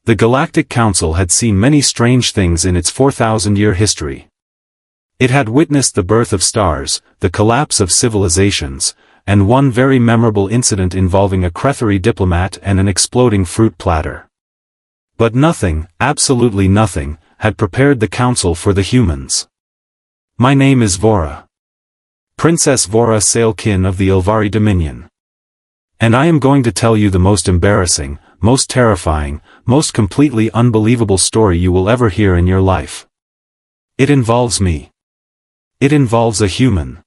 The Galactic Council had seen many strange things in its 4,000-year history. It had witnessed the birth of stars, the collapse of civilizations, and one very memorable incident involving a Crethari diplomat and an exploding fruit platter. But nothing, absolutely nothing, had prepared the Council for the humans. My name is Vora. Princess Vora Sailkin of the Ilvari Dominion. And I am going to tell you the most embarrassing, most terrifying, most completely unbelievable story you will ever hear in your life. It involves me. It involves a human.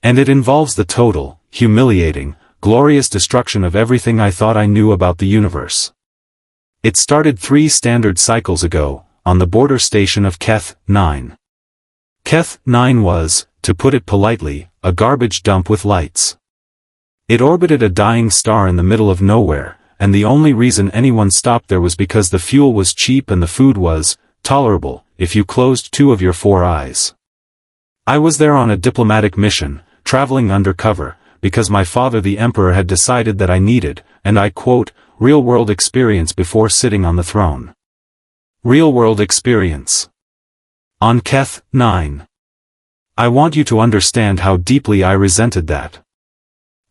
And it involves the total, humiliating, glorious destruction of everything I thought I knew about the universe. It started 3 standard cycles ago, on the border station of Keth 9. Keth 9 was, to put it politely, a garbage dump with lights. It orbited a dying star in the middle of nowhere, and the only reason anyone stopped there was because the fuel was cheap and the food was tolerable, if you closed 2 of your 4 eyes. I was there on a diplomatic mission, traveling undercover, because my father the Emperor had decided that I needed, and I quote, real-world experience before sitting on the throne. Real-world experience. On Keth 9. I want you to understand how deeply I resented that.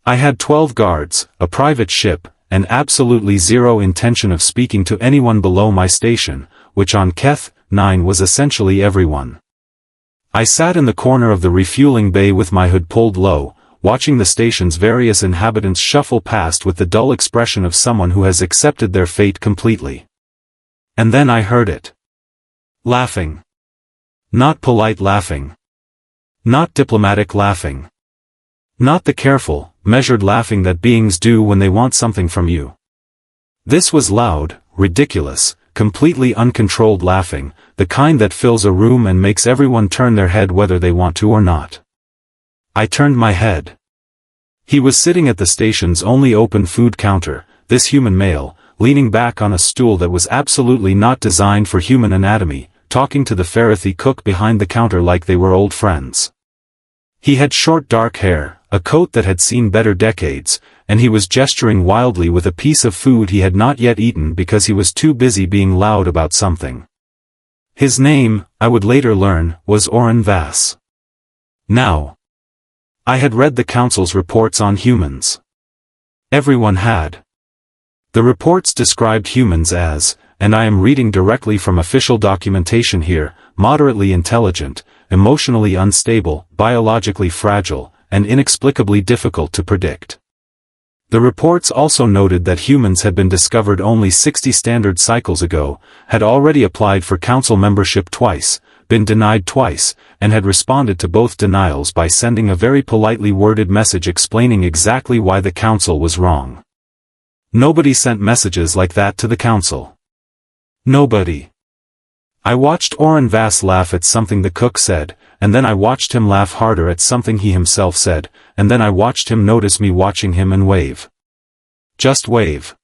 I had 12 guards, a private ship, and absolutely zero intention of speaking to anyone below my station, which on Keth 9 was essentially everyone. I sat in the corner of the refueling bay with my hood pulled low, watching the station's various inhabitants shuffle past with the dull expression of someone who has accepted their fate completely. And then I heard it. Laughing. Not polite laughing. Not diplomatic laughing. Not the careful, measured laughing that beings do when they want something from you. This was loud, ridiculous, completely uncontrolled laughing, the kind that fills a room and makes everyone turn their head whether they want to or not. I turned my head. He was sitting at the station's only open food counter, this human male, leaning back on a stool that was absolutely not designed for human anatomy, talking to the Farathi cook behind the counter like they were old friends. He had short dark hair, a coat that had seen better decades, and he was gesturing wildly with a piece of food he had not yet eaten because he was too busy being loud about something. His name, I would later learn, was Oren Vass. Now, I had read the Council's reports on humans. Everyone had. The reports described humans as, and I am reading directly from official documentation here, moderately intelligent, emotionally unstable, biologically fragile, and inexplicably difficult to predict. The reports also noted that humans had been discovered only 60 standard cycles ago, had already applied for Council membership twice, been denied twice, and had responded to both denials by sending a very politely worded message explaining exactly why the Council was wrong. Nobody sent messages like that to the Council. Nobody. I watched Oren Vass laugh at something the cook said, and then I watched him laugh harder at something he himself said, and then I watched him notice me watching him and wave. Just wave.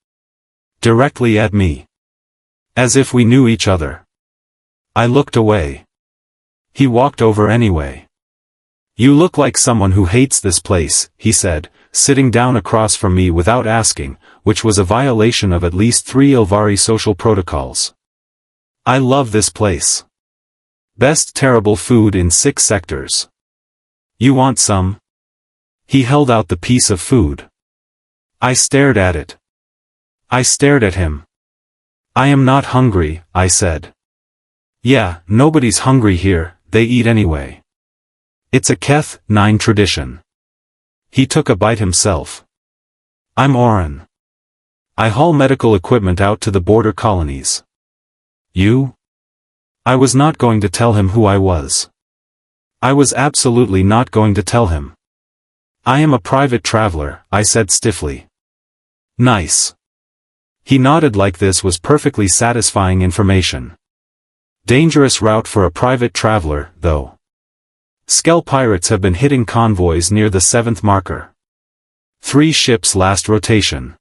Directly at me. As if we knew each other. I looked away. He walked over anyway. You look like someone who hates this place, he said, sitting down across from me without asking, which was a violation of at least 3 Ilvari social protocols. I love this place. Best terrible food in 6 sectors. You want some? He held out the piece of food. I stared at it. I stared at him. I am not hungry, I said. Yeah, nobody's hungry here, they eat anyway. It's a Keth 9 tradition. He took a bite himself. I'm Oren. I haul medical equipment out to the border colonies. You? I was not going to tell him who I was. I was absolutely not going to tell him. I am a private traveler, I said stiffly. Nice. He nodded like this was perfectly satisfying information. Dangerous route for a private traveler, though. Skell pirates have been hitting convoys near the 7th marker. 3 ships last rotation.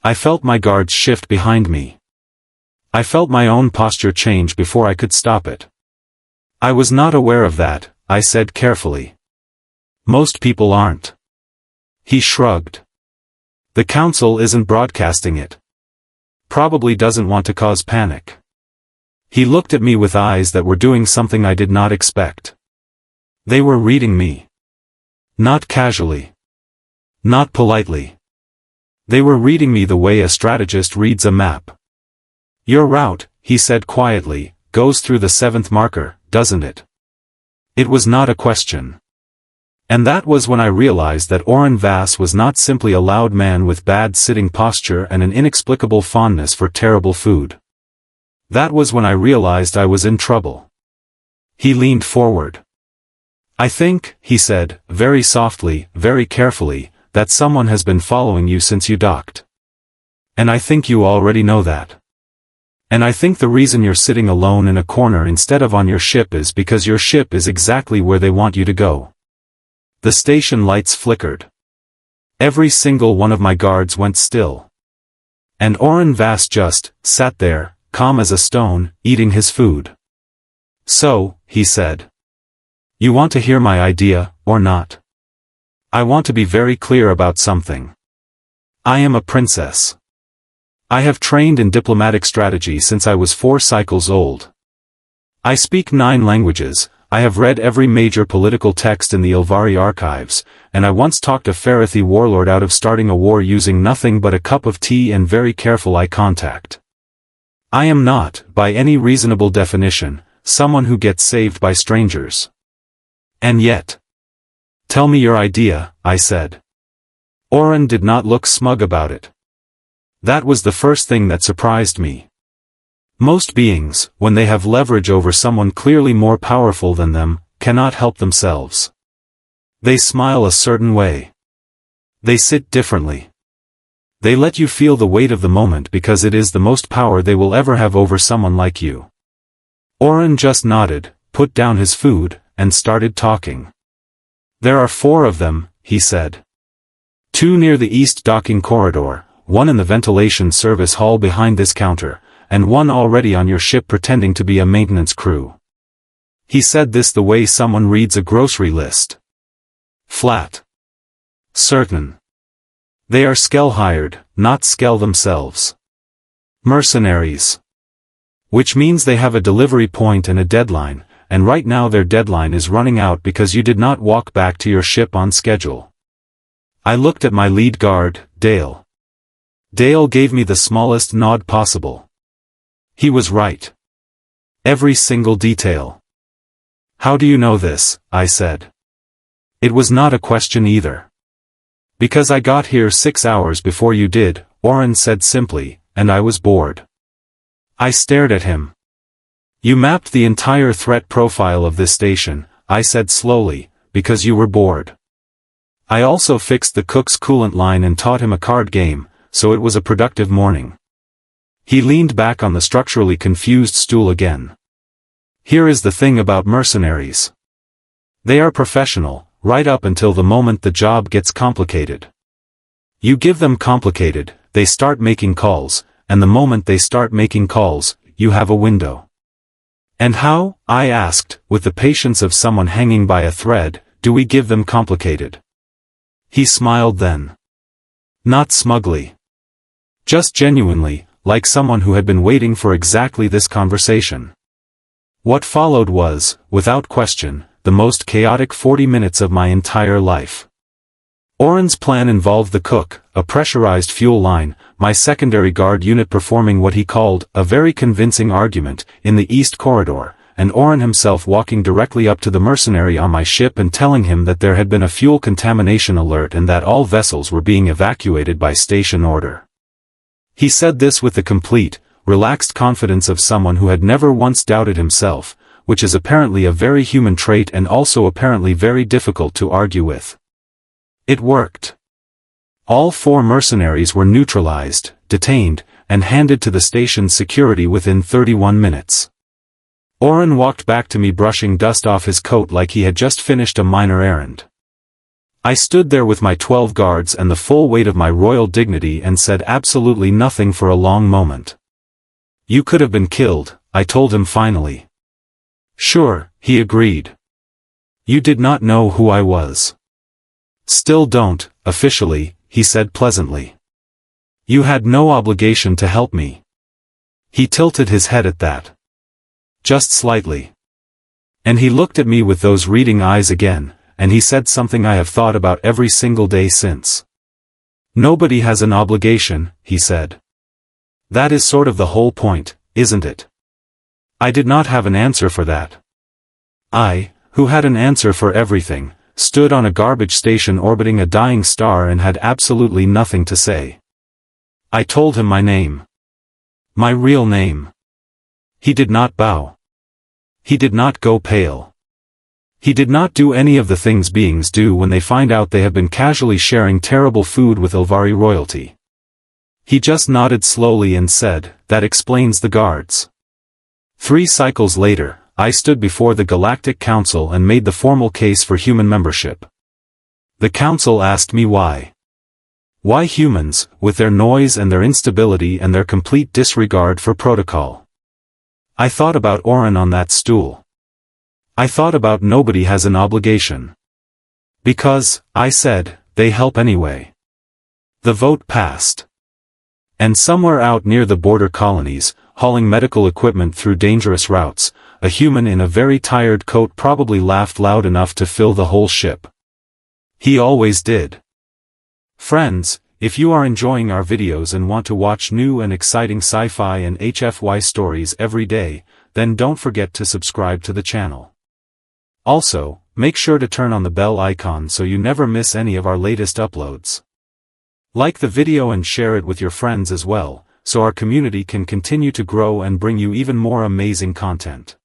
I felt my guards shift behind me. I felt my own posture change before I could stop it. I was not aware of that, I said carefully. Most people aren't. He shrugged. The Council isn't broadcasting it. Probably doesn't want to cause panic. He looked at me with eyes that were doing something I did not expect. They were reading me. Not casually. Not politely. They were reading me the way a strategist reads a map. Your route, he said quietly, goes through the 7th marker, doesn't it? It was not a question. And that was when I realized that Oren Vass was not simply a loud man with bad sitting posture and an inexplicable fondness for terrible food. That was when I realized I was in trouble. He leaned forward. I think, he said, very softly, very carefully, that someone has been following you since you docked. And I think you already know that. And I think the reason you're sitting alone in a corner instead of on your ship is because your ship is exactly where they want you to go. The station lights flickered. Every single one of my guards went still. And Oren Vass just sat there, calm as a stone, eating his food. So, he said. You want to hear my idea, or not? I want to be very clear about something. I am a princess. I have trained in diplomatic strategy since I was 4 cycles old. I speak 9 languages, I have read every major political text in the Ilvari archives, and I once talked a Farathi warlord out of starting a war using nothing but a cup of tea and very careful eye contact. I am not, by any reasonable definition, someone who gets saved by strangers. And yet. Tell me your idea, I said. Oren did not look smug about it. That was the first thing that surprised me. Most beings, when they have leverage over someone clearly more powerful than them, cannot help themselves. They smile a certain way. They sit differently. They let you feel the weight of the moment because it is the most power they will ever have over someone like you. Oren just nodded, put down his food, and started talking. There are 4 of them, he said. 2 near the east docking corridor, 1 in the ventilation service hall behind this counter, and 1 already on your ship pretending to be a maintenance crew. He said this the way someone reads a grocery list. Flat. Certain. They are Skell hired, not Skell themselves. Mercenaries. Which means they have a delivery point and a deadline, and right now their deadline is running out because you did not walk back to your ship on schedule. I looked at my lead guard, Dale. Dale gave me the smallest nod possible. He was right. Every single detail. How do you know this? I said. It was not a question either. Because I got here 6 hours before you did, Oren said simply, and I was bored. I stared at him. You mapped the entire threat profile of this station, I said slowly, because you were bored. I also fixed the cook's coolant line and taught him a card game, so it was a productive morning. He leaned back on the structurally confused stool again. Here is the thing about mercenaries. They are professional, right up until the moment the job gets complicated. You give them complicated, they start making calls, and the moment they start making calls, you have a window. And how, I asked, with the patience of someone hanging by a thread, do we give them complicated? He smiled then. Not smugly. Just genuinely, like someone who had been waiting for exactly this conversation. What followed was, without question, the most chaotic 40 minutes of my entire life. Oren's plan involved the cook, a pressurized fuel line, my secondary guard unit performing what he called a very convincing argument in the East Corridor, and Oren himself walking directly up to the mercenary on my ship and telling him that there had been a fuel contamination alert and that all vessels were being evacuated by station order. He said this with the complete, relaxed confidence of someone who had never once doubted himself, which is apparently a very human trait and also apparently very difficult to argue with. It worked. All 4 mercenaries were neutralized, detained, and handed to the station's security within 31 minutes. Oren walked back to me brushing dust off his coat like he had just finished a minor errand. I stood there with my 12 guards and the full weight of my royal dignity and said absolutely nothing for a long moment. You could have been killed, I told him finally. Sure, he agreed. You did not know who I was. Still don't, officially, he said pleasantly. You had no obligation to help me. He tilted his head at that. Just slightly. And he looked at me with those reading eyes again, and he said something I have thought about every single day since. Nobody has an obligation, he said. That is sort of the whole point, isn't it? I did not have an answer for that. I, who had an answer for everything, stood on a garbage station orbiting a dying star and had absolutely nothing to say. I told him my name. My real name. He did not bow. He did not go pale. He did not do any of the things beings do when they find out they have been casually sharing terrible food with Ilvari royalty. He just nodded slowly and said, "That explains the guards." 3 cycles later, I stood before the Galactic Council and made the formal case for human membership. The council asked me why. Why humans, with their noise and their instability and their complete disregard for protocol? I thought about Orin on that stool. I thought about nobody has an obligation. Because, I said, they help anyway. The vote passed. And somewhere out near the border colonies, hauling medical equipment through dangerous routes, a human in a very tired coat probably laughed loud enough to fill the whole ship. He always did. Friends, if you are enjoying our videos and want to watch new and exciting sci-fi and HFY stories every day, then don't forget to subscribe to the channel. Also, make sure to turn on the bell icon so you never miss any of our latest uploads. Like the video and share it with your friends as well, so our community can continue to grow and bring you even more amazing content.